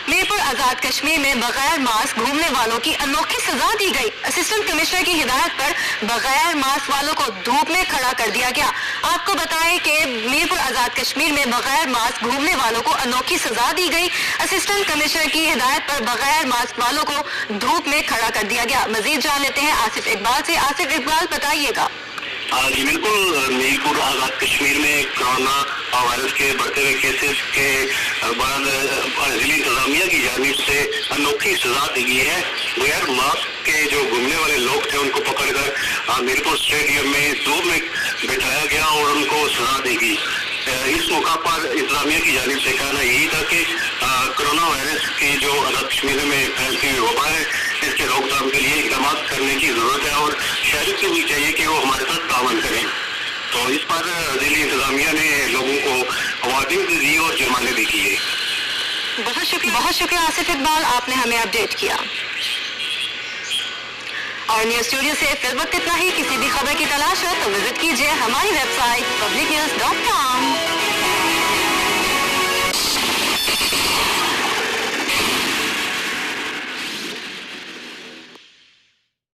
मीरपुर आजाद कश्मीर में बगैर मास्क घूमने वालों की अनोखी सजा दी गई। असिस्टेंट कमिश्नर की हिदायत पर बगैर मास्क वालों को धूप में खड़ा कर दिया गया। आपको बताएं कि मीरपुर आजाद कश्मीर में बगैर मास्क घूमने वालों को अनोखी सजा दी गई। असिस्टेंट कमिश्नर की हिदायत पर बगैर मास्क वालों को धूप में खड़ा कर दिया गया। मजीद जान लेते हैं आसिफ इकबाल से। आसिफ इकबाल, बताइएगा। जी बिल्कुल, मीरपुर आजाद कश्मीर में कोरोना वायरस के बढ़ते हुए केसेस के बाद जिला इंतजामिया की जानिब से अनोखी सजा दी गई है। बगैर मास्क के जो घूमने वाले लोग थे उनको पकड़कर मीरपुर स्टेडियम में धूप में बिठाया गया और उनको सजा दी गई। इस मौका पर इंतजामिया की जानिब से कहना यही था कि कोरोना वायरस की जो आजाद कश्मीर में फैलती हुई वबा है, इसके रोकथाम के लिए इकदाम करने की जरूरत है और शहरियों को भी चाहिए कि वो हमारे साथ तावन करें। तो इस पर जिला इंतजामिया ने लोगों को वार्निंग भी दी और जुर्माने भी किए। बहुत शुक्रिया आसिफ इकबाल, आपने हमें अपडेट किया। और न्यूज स्टूडियो से फिर वक्त इतना ही। किसी भी खबर की तलाश हो तो विजिट कीजिए हमारी वेबसाइट publicnews.com।